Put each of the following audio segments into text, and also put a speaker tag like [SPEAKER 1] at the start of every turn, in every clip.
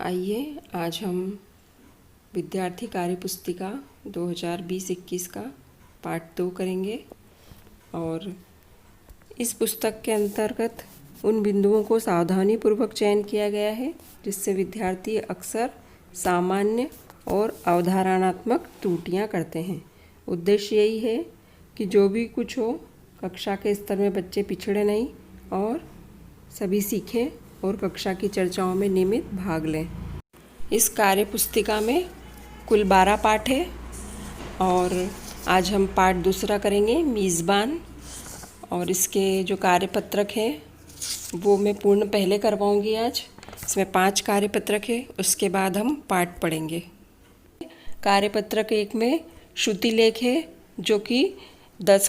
[SPEAKER 1] आइए आज हम विद्यार्थी कार्य पुस्तिका 2020-21 का पाठ 2 करेंगे और इस पुस्तक के अंतर्गत उन बिंदुओं को सावधानीपूर्वक चयन किया गया है जिससे विद्यार्थी अक्सर सामान्य और अवधारणात्मक त्रुटियां करते हैं। उद्देश्य यही है कि जो भी कुछ हो कक्षा के स्तर में बच्चे पिछड़े नहीं और सभी सीखें और कक्षा की चर्चाओं में नियमित भाग लें। इस कार्य पुस्तिका में कुल 12 पाठ है और आज हम पाठ दूसरा करेंगे मेज़बान। और इसके जो कार्यपत्रक है वो मैं पूर्ण पहले करवाऊंगी। आज इसमें 5 कार्यपत्रक है, उसके बाद हम पाठ पढ़ेंगे। कार्यपत्रक 1 में श्रुति लेख है जो कि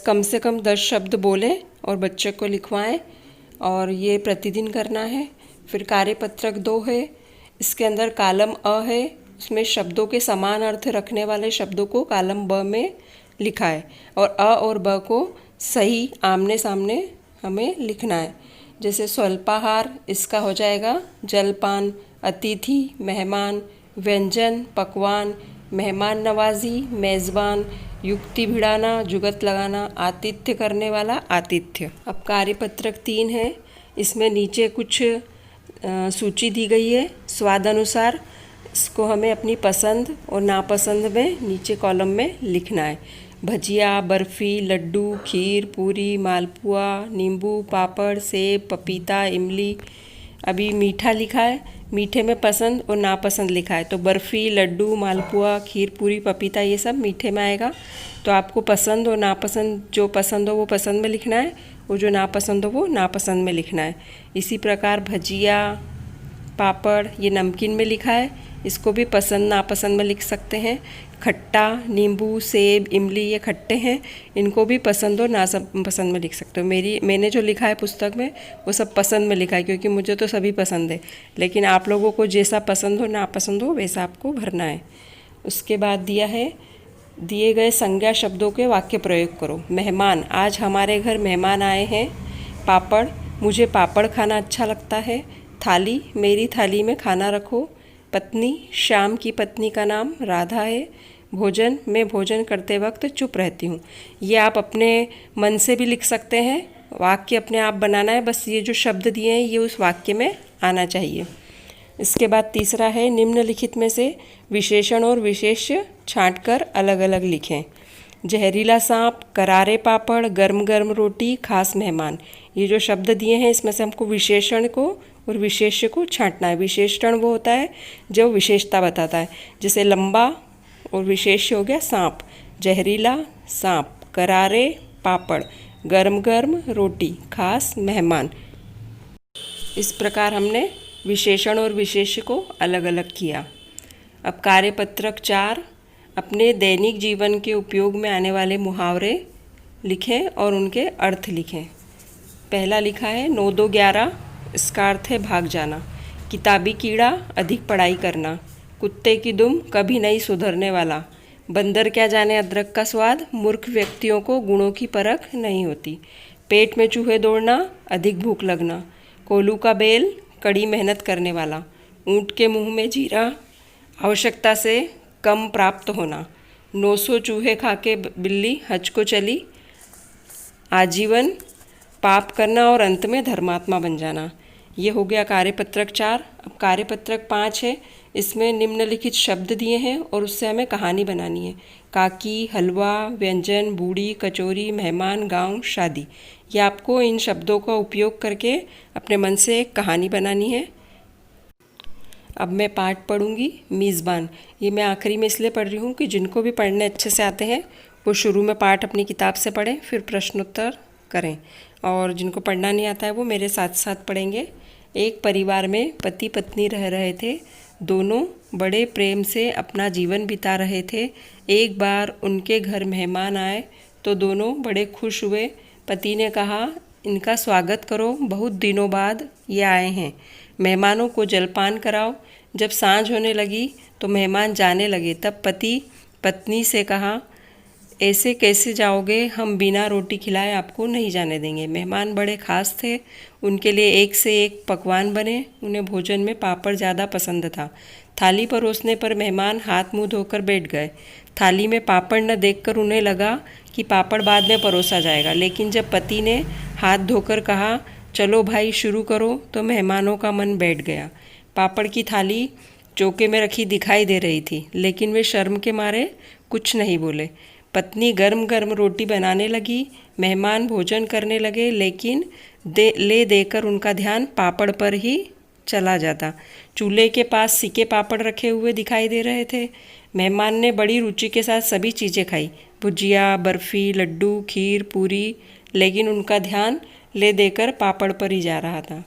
[SPEAKER 1] कम से कम 10 शब्द बोलें और बच्चे को लिखवाएं और ये प्रतिदिन करना है। फिर कार्यपत्रक 2 है, इसके अंदर कॉलम अ है, उसमें शब्दों के समान अर्थ रखने वाले शब्दों को कॉलम ब में लिखा है और अ और ब को सही आमने सामने हमें लिखना है। जैसे स्वल्पाहार, इसका हो जाएगा जलपान, अतिथि मेहमान, व्यंजन पकवान, मेहमान नवाजी मेज़बान, युक्ति भिड़ाना जुगत लगाना, आतिथ्य करने वाला आतिथ्य। अब कार्यपत्रक 3 है, इसमें नीचे कुछ सूची दी गई है स्वादानुसार। इसको हमें अपनी पसंद और नापसंद में नीचे कॉलम में लिखना है। भजिया, बर्फ़ी, लड्डू, खीर, पूरी, मालपुआ, नींबू, पापड़, सेब, पपीता, इमली। अभी मीठा लिखा है, मीठे में पसंद और नापसंद लिखा है, तो बर्फ़ी, लड्डू, मालपुआ, खीर, पूरी, पपीता ये सब मीठे में आएगा। तो आपको पसंद और नापसंद, जो पसंद हो वो पसंद में लिखना है और जो नापसंद हो वो नापसंद में लिखना है। इसी प्रकार भजिया, पापड़ ये नमकीन में लिखा है, इसको भी पसंद नापसंद में लिख सकते हैं। खट्टा, नींबू, सेब, इमली ये खट्टे हैं, इनको भी पसंद और नापसंद में लिख सकते हो। मैंने जो लिखा है पुस्तक में वो सब पसंद में लिखा है क्योंकि मुझे तो सभी पसंद है, लेकिन आप लोगों को जैसा पसंद हो नापसंद हो वैसा आपको भरना है। उसके बाद दिया है दिए गए संज्ञा शब्दों के वाक्य प्रयोग करो। मेहमान, आज हमारे घर मेहमान आए हैं। पापड़, मुझे पापड़ खाना अच्छा लगता है। थाली, मेरी थाली में खाना रखो। पत्नी, श्याम की पत्नी का नाम राधा है। भोजन, मैं भोजन करते वक्त चुप रहती हूँ। ये आप अपने मन से भी लिख सकते हैं, वाक्य अपने आप बनाना है, बस ये जो शब्द दिए हैं ये उस वाक्य में आना चाहिए। इसके बाद तीसरा है निम्नलिखित में से विशेषण और विशेष्य छांटकर अलग अलग लिखें। जहरीला सांप, करारे पापड़, गर्म गर्म रोटी, खास मेहमान। ये जो शब्द दिए हैं इसमें से हमको विशेषण को और विशेष्य को छांटना है। विशेषण वो होता है जो विशेषता बताता है, जैसे लंबा, और विशेष्य हो गया सांप। जहरीला सांप, करारे पापड़, गर्म गर्म रोटी, खास मेहमान। इस प्रकार हमने विशेषण और विशेष्य को अलग अलग किया। अब कार्यपत्रक 4, अपने दैनिक जीवन के उपयोग में आने वाले मुहावरे लिखें और उनके अर्थ लिखें। पहला लिखा है 9 2 11, इसका अर्थ है भाग जाना। किताबी कीड़ा, अधिक पढ़ाई करना। कुत्ते की दुम, कभी नहीं सुधरने वाला। बंदर क्या जाने अदरक का स्वाद, मूर्ख व्यक्तियों को गुणों की परख नहीं होती। पेट में चूहे दौड़ना, अधिक भूख लगना। कोल्हू का बेल, कड़ी मेहनत करने वाला। ऊँट के मुंह में जीरा, आवश्यकता से कम प्राप्त होना। 900 चूहे खा के बिल्ली हज को चली। आजीवन पाप करना और अंत में धर्मात्मा बन जाना। ये हो गया कार्यपत्रक 4। अब कार्यपत्रक 5 है, इसमें निम्नलिखित शब्द दिए हैं और उससे हमें कहानी बनानी है। काकी, हलवा, व्यंजन, बूढ़ी, कचौरी, मेहमान, गांव, शादी। ये आपको इन शब्दों का उपयोग करके अपने मन से एक कहानी बनानी है। अब मैं पाठ पढ़ूंगी मेज़बान। ये मैं आखिरी में इसलिए पढ़ रही हूँ कि जिनको भी पढ़ने अच्छे से आते हैं वो शुरू में पाठ अपनी किताब से पढ़ें, फिर प्रश्नोत्तर करें, और जिनको पढ़ना नहीं आता है वो मेरे साथ साथ पढ़ेंगे। एक परिवार में पति पत्नी रह रहे थे। दोनों बड़े प्रेम से अपना जीवन बिता रहे थे। एक बार उनके घर मेहमान आए तो दोनों बड़े खुश हुए। पति ने कहा, इनका स्वागत करो, बहुत दिनों बाद ये आए हैं। मेहमानों को जलपान कराओ। जब सांझ होने लगी तो मेहमान जाने लगे, तब पति पत्नी से कहा, ऐसे कैसे जाओगे, हम बिना रोटी खिलाए आपको नहीं जाने देंगे। मेहमान बड़े खास थे, उनके लिए एक से एक पकवान बने। उन्हें भोजन में पापड़ ज़्यादा पसंद था। थाली परोसने पर मेहमान हाथ मुंह धोकर बैठ गए। थाली में पापड़ न देखकर उन्हें लगा कि पापड़ बाद में परोसा जाएगा, लेकिन जब पति ने हाथ धोकर कहा चलो भाई शुरू करो, तो मेहमानों का मन बैठ गया। पापड़ की थाली चौके में रखी दिखाई दे रही थी, लेकिन वे शर्म के मारे कुछ नहीं बोले। पत्नी गर्म गर्म रोटी बनाने लगी। मेहमान भोजन करने लगे, लेकिन ले देकर उनका ध्यान पापड़ पर ही चला जाता। चूल्हे के पास सिके पापड़ रखे हुए दिखाई दे रहे थे। मेहमान ने बड़ी रुचि के साथ सभी चीज़ें खाई, भुजिया, बर्फ़ी, लड्डू, खीर, पूरी, लेकिन उनका ध्यान ले देकर पापड़ पर ही जा रहा था।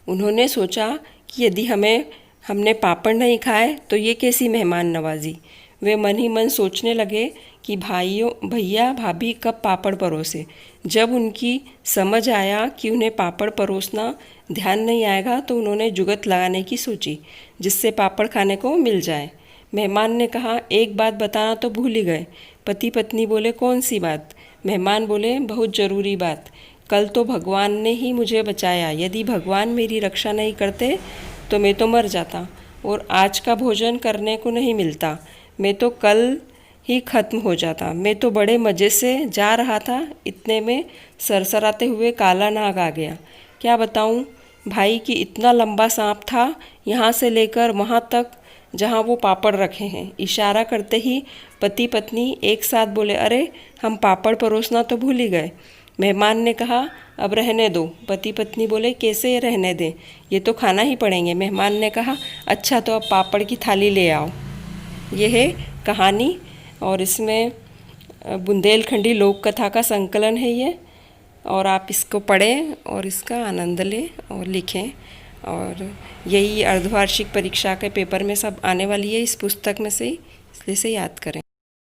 [SPEAKER 1] उन्होंने सोचा कि यदि हमने पापड़ नहीं खाए तो ये कैसी मेहमान नवाजी। वे मन ही मन सोचने लगे कि भैया भाभी कब पापड़ परोसे। जब उनकी समझ आया कि उन्हें पापड़ परोसना ध्यान नहीं आएगा, तो उन्होंने जुगत लगाने की सोची जिससे पापड़ खाने को मिल जाए। मेहमान ने कहा एक बात बताना तो भूल ही गए। पति पत्नी बोले कौन सी बात? मेहमान बोले बहुत ज़रूरी बात। कल तो भगवान ने ही मुझे बचाया, यदि भगवान मेरी रक्षा नहीं करते तो मैं तो मर जाता और आज का भोजन करने को नहीं मिलता। मैं तो कल ही ख़त्म हो जाता। मैं तो बड़े मज़े से जा रहा था, इतने में सरसराते हुए काला नाग आ गया। क्या बताऊं भाई कि इतना लंबा सांप था, यहाँ से लेकर वहाँ तक जहाँ वो पापड़ रखे हैं। इशारा करते ही पति पत्नी एक साथ बोले अरे हम पापड़ परोसना तो भूल ही गए। मेहमान ने कहा अब रहने दो। पति पत्नी बोले कैसे ये रहने दें, ये तो खाना ही पड़ेंगे। मेहमान ने कहा अच्छा तो अब पापड़ की थाली ले आओ। ये है कहानी और इसमें बुंदेलखंडी लोक कथा का संकलन है ये, और आप इसको पढ़ें और इसका आनंद लें और लिखें। और यही अर्धवार्षिक परीक्षा के पेपर में सब आने वाली है इस पुस्तक में से, इसलिए से याद करें।